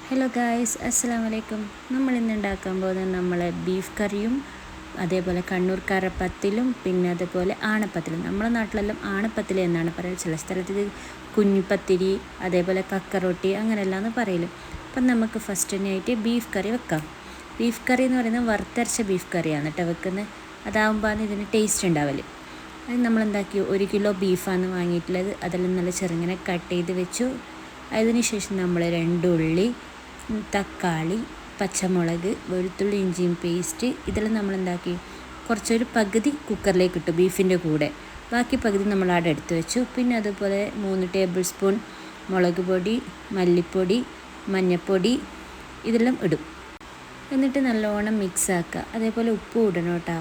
Hello guys, അസ്സലാമു അലൈക്കും. നമ്മൾ ഇന്ന് ഉണ്ടാക്കാൻ പോകുന്നത് നമ്മളെ ബീഫ് കറിയും അതേപോലെ കണ്ണൂർ കരപ്പത്തിലും പിന്നെ അതുപോലെ ആണപ്പത്തിലും. നമ്മളെ നാട്ടിലെല്ലാം ആണപ്പത്തിൽ എന്നാണ് പറയുക, ചില സ്ഥലത്ത് ഇത് കുഞ്ഞിപ്പത്തിരി അതേപോലെ കക്കറൊട്ടി അങ്ങനെയെല്ലാം പറയലും. അപ്പം നമുക്ക് ഫസ്റ്റ് തന്നെയായിട്ട് ബീഫ് കറി വെക്കാം. ബീഫ് കറി എന്ന് പറയുന്നത് വറുത്തരച്ച ബീഫ് കറിയാണ് കേട്ടോ വെക്കുന്നത്. അതാകുമ്പോൾ ഇതിന് ടേസ്റ്റ് ഉണ്ടാവല്. അത് നമ്മളെന്താക്കി 1 കിലോ ബീഫാണ് വാങ്ങിയിട്ടുള്ളത്. അതെല്ലാം നല്ല ചെറുങ്ങനെ കട്ട് ചെയ്ത് വെച്ചു. അതിന് ശേഷം നമ്മൾ 2 ഉള്ളി, തക്കാളി, പച്ചമുളക്, വെളുത്തുള്ളി, ഇഞ്ചിയും പേസ്റ്റ് ഇതെല്ലാം നമ്മളെന്താക്കി കുറച്ചൊരു പകുതി കുക്കറിലേക്ക് ഇട്ടു ബീഫിൻ്റെ കൂടെ. ബാക്കി പകുതി നമ്മൾ അവിടെ എടുത്ത് വെച്ചു. പിന്നെ അതുപോലെ 3 ടേബിൾ സ്പൂൺ മുളക് പൊടി, മല്ലിപ്പൊടി, മഞ്ഞൾപ്പൊടി ഇതെല്ലാം ഇടും. എന്നിട്ട് നല്ലോണം മിക്സാക്കുക. അതേപോലെ ഉപ്പ് ഇടണം കേട്ടോ.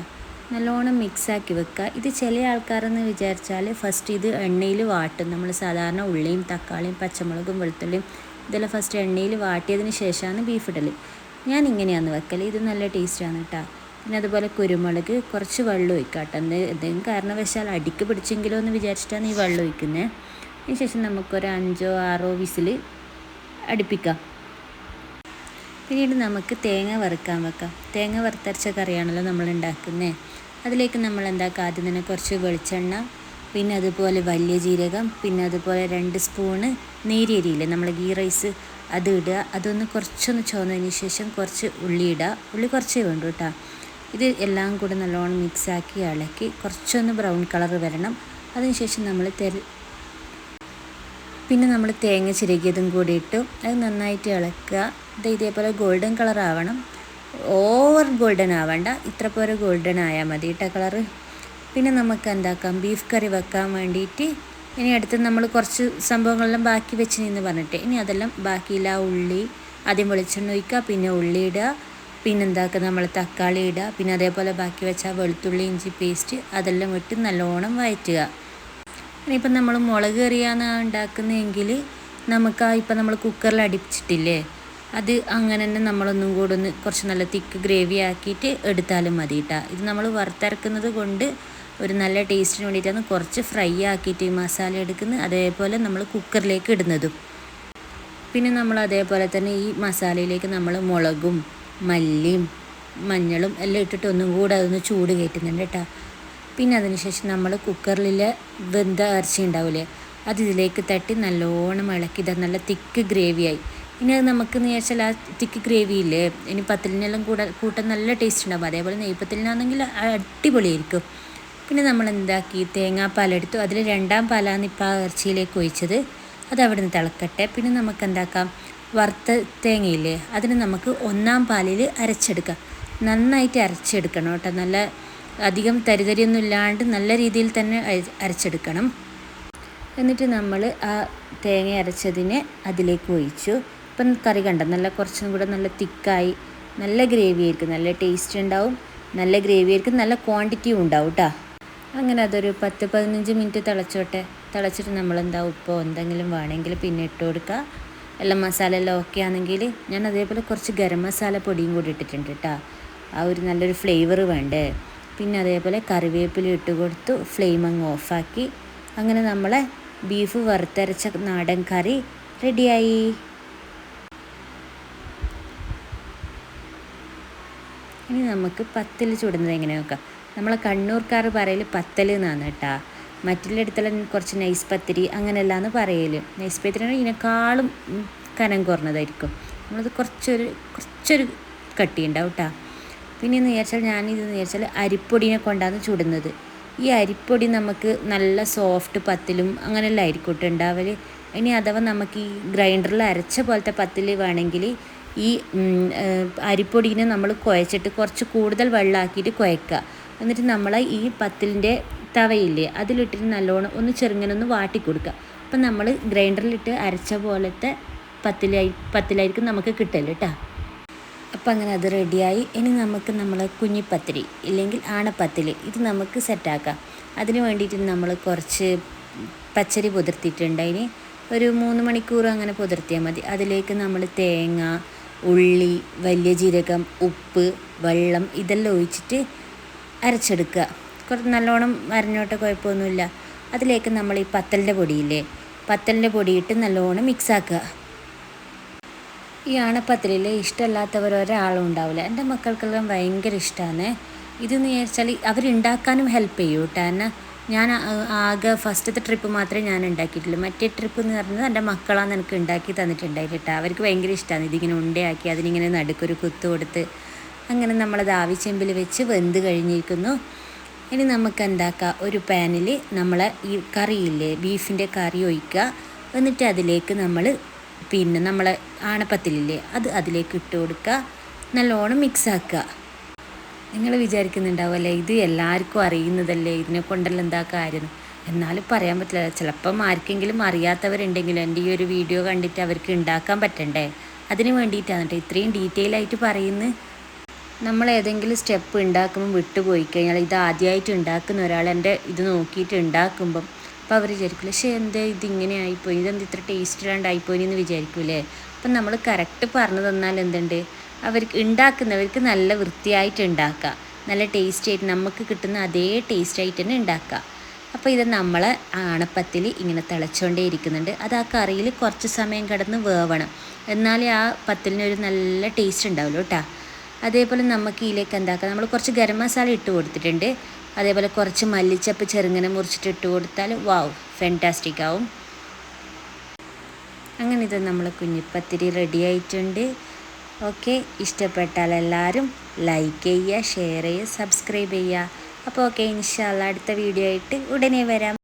നല്ലോണം മിക്സാക്കി വെക്കുക. ഇത് ചില ആൾക്കാരെന്ന് വിചാരിച്ചാൽ ഫസ്റ്റ് ഇത് എണ്ണയിൽ വാട്ടും. നമ്മൾ സാധാരണ ഉള്ളിയും തക്കാളിയും പച്ചമുളകും വെളുത്തുള്ളിയും ഇതെല്ലാം ഫസ്റ്റ് എണ്ണയിൽ വാട്ടിയതിന് ശേഷമാണ് ബീഫ് ഇടൽ. ഞാൻ ഇങ്ങനെയാണ് വെക്കൽ. ഇത് നല്ല ടേസ്റ്റാണ് കേട്ടോ. പിന്നെ അതുപോലെ കുരുമുളക്, കുറച്ച് വെള്ളം ഒഴിക്കുക കേട്ടോ. എന്തെങ്കിലും കാരണവശാൽ അടിക്ക് പിടിച്ചെങ്കിലോ എന്ന് വിചാരിച്ചിട്ടാണ് ഈ വെള്ളം ഒഴിക്കുന്നത്. അതിന് ശേഷം നമുക്കൊരു 5-6 വിസിൽ അടുപ്പിക്കാം. പിന്നീട് നമുക്ക് തേങ്ങ വറുക്കാൻ വെക്കാം. തേങ്ങ വറുത്തരച്ച കറിയാണല്ലോ നമ്മൾ ഉണ്ടാക്കുന്നത്. അതിലേക്ക് നമ്മൾ ആദ്യം തന്നെ കുറച്ച് വെളിച്ചെണ്ണ, പിന്നെ അതുപോലെ വലിയ ജീരകം, പിന്നെ അതുപോലെ 2 സ്പൂണ് നേരിയരിയില്ലേ നമ്മൾ ഗീ റൈസ്, അത് ഇടുക. അതൊന്ന് കുറച്ചൊന്ന് ചുവന്നതിന് ശേഷം കുറച്ച് ഉള്ളി ഇടുക. ഉള്ളി കുറച്ചേ വേണ്ടൂ കേട്ടോ. ഇത് എല്ലാം കൂടെ നല്ലോണം മിക്സാക്കി ഇളക്കി കുറച്ചൊന്ന് ബ്രൗൺ കളർ വരണം. അതിനുശേഷം പിന്നെ നമ്മൾ തേങ്ങ ചിരകിയതും കൂടി ഇട്ടു. അത് നന്നായിട്ട് ഇളക്കുക. ഇതേപോലെ ഗോൾഡൻ കളർ ആവണം. ഓവർ ഗോൾഡൻ ആവണ്ട, ഇത്ര പോലെ ഗോൾഡൻ ആയാൽ മതി കേട്ടോ കളറ്. പിന്നെ നമുക്ക് എന്താക്കാം, ബീഫ് കറി വെക്കാൻ വേണ്ടിയിട്ട് ഇനി അടുത്ത് നമ്മൾ കുറച്ച് സംഭവങ്ങളെല്ലാം ബാക്കി വെച്ചിരുന്ന് പറഞ്ഞിട്ട് ഇനി അതെല്ലാം ബാക്കിയില്ല. ഉള്ളി ആദ്യം വെളിച്ചെണ്ണ ഒഴിക്കുക, പിന്നെ ഉള്ളി ഇടുക, പിന്നെ നമ്മൾ തക്കാളി ഇടുക, പിന്നെ അതേപോലെ ബാക്കി വെച്ച വെളുത്തുള്ളി ഇഞ്ചി പേസ്റ്റ് അതെല്ലാം ഇട്ട് നല്ലോണം വഴറ്റുക. ഇനിയിപ്പം നമ്മൾ മുളക് കറിയാണ് ഉണ്ടാക്കുന്നതെങ്കിൽ നമുക്ക് ഇപ്പം നമ്മൾ കുക്കറിൽ അടിപ്പിച്ചിട്ടില്ലേ, അത് അങ്ങനെ തന്നെ നമ്മളൊന്നും കൂടെ ഒന്ന് കുറച്ച് നല്ല തിക്ക് ഗ്രേവി ആക്കിയിട്ട് എടുത്താലും മതി കേട്ടോ. ഇത് നമ്മൾ വറുത്തരക്കുന്നത് കൊണ്ട് ഒരു നല്ല ടേസ്റ്റിന് വേണ്ടിയിട്ടാണ് കുറച്ച് ഫ്രൈ ആക്കിയിട്ട് ഈ മസാല എടുക്കുന്നത്, അതേപോലെ നമ്മൾ കുക്കറിലേക്ക് ഇടുന്നതും. പിന്നെ നമ്മൾ അതേപോലെ തന്നെ ഈ മസാലയിലേക്ക് നമ്മൾ മുളകും മല്ലിയും മഞ്ഞളും എല്ലാം ഇട്ടിട്ട് ഒന്നും കൂടെ അതൊന്ന് ചൂട് കയറ്റുന്നുണ്ട് കേട്ടോ. പിന്നെ അതിനുശേഷം നമ്മൾ കുക്കറിലെ വെന്ത ഇറച്ചി ഉണ്ടാവില്ലേ, അത് ഇതിലേക്ക് തട്ടി നല്ലോണം ഇളക്കി. ഇത് നല്ല തിക്ക് ഗ്രേവിയായി. ഇനി അത് നമുക്ക് വിചാരിച്ചാൽ ആ തിക്ക് ഗ്രേവി ഇല്ലേ, ഇനി പത്തലിനെല്ലാം കൂട്ടാൻ നല്ല ടേസ്റ്റ് ഉണ്ടാകും. അതേപോലെ നെയ്പത്തലിനാണെങ്കിൽ അടിപൊളിയായിരിക്കും. പിന്നെ നമ്മൾ തേങ്ങാപ്പാലെടുത്തു. അതിൽ 2ാം പാലാണ് ഇപ്പോൾ ആ ഇറച്ചിയിലേക്ക് ഒഴിച്ചത്. അത് അവിടെ നിന്ന് തിളക്കട്ടെ. പിന്നെ നമുക്ക് വറുത്ത തേങ്ങയില്ലേ, അതിന് നമുക്ക് 1ാം പാലിൽ അരച്ചെടുക്കാം. നന്നായിട്ട് അരച്ചെടുക്കണം കേട്ടോ. നല്ല അധികം തരിതരിയൊന്നും ഇല്ലാണ്ട് നല്ല രീതിയിൽ തന്നെ അരച്ചെടുക്കണം. എന്നിട്ട് നമ്മൾ ആ തേങ്ങ അരച്ചതിനെ അതിലേക്ക് ഒഴിച്ചു. ഇപ്പം കറി കണ്ട നല്ല കുറച്ചും കൂടെ നല്ല തിക്കായി, നല്ല ഗ്രേവി ആയിരിക്കും, നല്ല ടേസ്റ്റ് ഉണ്ടാവും, നല്ല ഗ്രേവി ആയിരിക്കും, നല്ല ക്വാണ്ടിറ്റിയും ഉണ്ടാവും കേട്ടോ. അങ്ങനെ അതൊരു 10-15 മിനിറ്റ് തിളച്ചോട്ടെ. തിളച്ചിട്ട് നമ്മൾ ഉപ്പോ എന്തെങ്കിലും വേണമെങ്കിൽ പിന്നെ ഇട്ട് കൊടുക്കുക. എല്ലാം മസാല എല്ലാം ഓക്കെ ആണെങ്കിൽ ഞാൻ അതേപോലെ കുറച്ച് ഗരം മസാല പൊടിയും കൂടി ഇട്ടിട്ടുണ്ട് കേട്ടോ. ആ ഒരു നല്ലൊരു ഫ്ലേവർ വേണ്ടേ. പിന്നെ അതേപോലെ കറിവേപ്പില ഇട്ട് കൊടുത്തു. ഫ്ലെയിം അങ്ങ് ഓഫാക്കി. അങ്ങനെ നമ്മളെ ബീഫ് വറുത്തരച്ച നാടൻ കറി റെഡിയായി. ഇനി നമുക്ക് പത്തൽ ചുടുന്നത് എങ്ങനെ നോക്കാം. നമ്മളെ കണ്ണൂർക്കാർ പറയൽ പത്തൽ എന്നാണ് കേട്ടോ. മറ്റുള്ളിടത്തെല്ലാം കുറച്ച് നൈസ് പത്തിരി അങ്ങനെയല്ലാന്ന് പറയൽ. നൈസ് പത്തിരി ഇതിനേക്കാളും കനം കുറഞ്ഞതായിരിക്കും. നമ്മളത് കുറച്ചൊരു കട്ടിയുണ്ടാവും കേട്ടോ. പിന്നെ എന്ന് വിചാരിച്ചാൽ അരിപ്പൊടിനെ കൊണ്ടാണ് ചുടുന്നത്. ഈ അരിപ്പൊടി നമുക്ക് നല്ല സോഫ്റ്റ് പത്തിലും അങ്ങനെയെല്ലാം ആയിരിക്കും ഉണ്ടാവൽ. ഇനി അഥവാ നമുക്ക് ഈ ഗ്രൈൻഡറിൽ അരച്ച പോലത്തെ പത്തിൽ വേണമെങ്കിൽ ഈ അരിപ്പൊടിനെ നമ്മൾ കുഴച്ചിട്ട് കുറച്ച് കൂടുതൽ വെള്ളമാക്കിയിട്ട് കുഴക്കുക. എന്നിട്ട് നമ്മൾ ഈ പത്തിലിൻ്റെ തവയില്ലേ അതിലിട്ടിട്ട് നല്ലോണം ഒന്ന് ചെറുങ്ങനെ വാട്ടി കൊടുക്കുക. അപ്പം നമ്മൾ ഗ്രൈൻഡറിലിട്ട് അരച്ച പോലത്തെ പത്തിലായിരിക്കും നമുക്ക് കിട്ടൽ കേട്ടോ. അപ്പം അങ്ങനെ അത് റെഡിയായി. ഇനി നമുക്ക് കുഞ്ഞിപ്പത്തിരി ഇല്ലെങ്കിൽ ആണപ്പത്തിരി ഇത് നമുക്ക് സെറ്റാക്കാം. അതിന് വേണ്ടിയിട്ട് നമ്മൾ കുറച്ച് പച്ചരി പുതിർത്തിയിട്ടുണ്ട്. അതിന് ഒരു 3 മണിക്കൂർ അങ്ങനെ പുതിർത്തിയാൽ മതി. അതിലേക്ക് നമ്മൾ തേങ്ങ, ഉള്ളി, വലിയ ജീരകം, ഉപ്പ്, വെള്ളം ഇതെല്ലാം ഒഴിച്ചിട്ട് അരച്ചെടുക്കുക. കുറച്ച് നല്ലോണം അരഞ്ഞോട്ടെ, കുഴപ്പമൊന്നുമില്ല. അതിലേക്ക് നമ്മൾ ഈ പത്തലിൻ്റെ പൊടിയില്ലേ, പത്തലിൻ്റെ പൊടിയിട്ട് നല്ലോണം മിക്സാക്കുക. ഈ ആണപ്പത്തിലിൽ ഇഷ്ടമല്ലാത്തവർ ഒരാളും ഉണ്ടാവില്ല. എൻ്റെ മക്കൾക്കെല്ലാം ഭയങ്കര ഇഷ്ടമാണ്. ഇതെന്ന് വിചാരിച്ചാൽ അവരുണ്ടാക്കാനും ഹെൽപ്പ് ചെയ്യും കേട്ടോ. എന്നാൽ ഞാൻ ആകെ ഫസ്റ്റത്തെ ട്രിപ്പ് മാത്രമേ ഞാൻ ഉണ്ടാക്കിയിട്ടുള്ളൂ. മറ്റേ ട്രിപ്പ് എന്ന് പറയുന്നത് എൻ്റെ മക്കളാണ് എനിക്ക് ഉണ്ടാക്കി തന്നിട്ടുണ്ടായിട്ട് കേട്ടോ. അവർക്ക് ഭയങ്കര ഇഷ്ടമാണ് ഇതിങ്ങനെ ഉണ്ടയാക്കി അതിനിങ്ങനെ നടുക്കൊരു കുത്ത് കൊടുത്ത് അങ്ങനെ നമ്മളത് ആവിച്ചെമ്പിൽ വെച്ച് വെന്ത് കഴിഞ്ഞിരിക്കുന്നു. ഇനി നമുക്ക് എന്താക്കാം, ഒരു പാനിൽ നമ്മൾ ഈ കറിയില്ലേ, ബീഫിൻ്റെ കറി ഒഴിക്കുക. എന്നിട്ട് അതിലേക്ക് നമ്മൾ നമ്മളെ ആണപ്പത്തിലില്ലേ അത് അതിലേക്ക് ഇട്ട് കൊടുക്കുക. നല്ലോണം മിക്സ് ആക്കുക. നിങ്ങൾ വിചാരിക്കുന്നുണ്ടാവുമല്ലേ ഇത് എല്ലാവർക്കും അറിയുന്നതല്ലേ, ഇതിനെ കൊണ്ടെല്ലാം എന്താ കാര്യം. എന്നാലും പറയാൻ പറ്റില്ല, ചിലപ്പം ആർക്കെങ്കിലും അറിയാത്തവരുണ്ടെങ്കിലും എൻ്റെ ഈ ഒരു വീഡിയോ കണ്ടിട്ട് അവർക്ക് ഉണ്ടാക്കാൻ പറ്റണ്ടേ, അതിന് വേണ്ടിയിട്ടാണ് കേട്ടോ ഇത്രയും ഡീറ്റെയിൽ ആയിട്ട് പറയുന്നത്. നമ്മൾ ഏതെങ്കിലും സ്റ്റെപ്പ് ഉണ്ടാക്കുമ്പോൾ വിട്ടുപോയി കഴിഞ്ഞാൽ ഇത് ആദ്യമായിട്ട് ഉണ്ടാക്കുന്ന ഒരാൾ എൻ്റെ ഇത് നോക്കിയിട്ട് ഉണ്ടാക്കുമ്പം അപ്പോൾ അവർ വിചാരിക്കില്ല, പക്ഷേ എന്താ ഇതിങ്ങനെ ആയിപ്പോയി, ഇതെന്ത് ഇത്ര ടേസ്റ്റ് ഇല്ലാണ്ടായിപ്പോയി എന്ന് വിചാരിക്കൂലേ. അപ്പം നമ്മൾ കറക്റ്റ് പറഞ്ഞു തന്നാൽ എന്തുണ്ട്, അവർക്ക് ഉണ്ടാക്കുന്നവർക്ക് നല്ല വൃത്തിയായിട്ട് ഉണ്ടാക്കുക, നല്ല ടേസ്റ്റ് ആയിട്ട് നമുക്ക് കിട്ടുന്ന അതേ ടേസ്റ്റ് ആയിട്ട് തന്നെ ഉണ്ടാക്കുക. അപ്പോൾ ഇത് നമ്മൾ ആണപ്പത്തിൽ ഇങ്ങനെ തിളച്ചുകൊണ്ടേ ഇരിക്കുന്നുണ്ട്. അത് ആ കറിയിൽ കുറച്ച് സമയം കിടന്ന് വേവണം, എന്നാലേ ആ പത്തിലിനൊരു നല്ല ടേസ്റ്റ് ഉണ്ടാവുള്ളൂ കേട്ടോ. അതേപോലെ നമുക്ക് ഇതിലേക്ക് എന്താക്കാം, നമ്മൾ കുറച്ച് ഗരം മസാല ഇട്ട് കൊടുത്തിട്ടുണ്ട്. അതേപോലെ കുറച്ച് മല്ലിച്ചപ്പ് ചെറുങ്ങനെ മുറിച്ചിട്ട് ഇട്ട് കൊടുത്താൽ വാവ് ഫാൻറ്റാസ്റ്റിക് ആവും. അങ്ങനെ ഇത് നമ്മൾ കുഞ്ഞിപ്പത്തിരി റെഡി ആയിട്ടുണ്ട്. ഓക്കെ, ഇഷ്ടപ്പെട്ടാൽ എല്ലാവരും ലൈക്ക് ചെയ്യുക, ഷെയർ ചെയ്യുക, സബ്സ്ക്രൈബ് ചെയ്യുക. അപ്പോൾ ഓക്കെ, ഇൻഷാ അല്ലാഹ് അടുത്ത വീഡിയോ ആയിട്ട് ഉടനെ വരാം.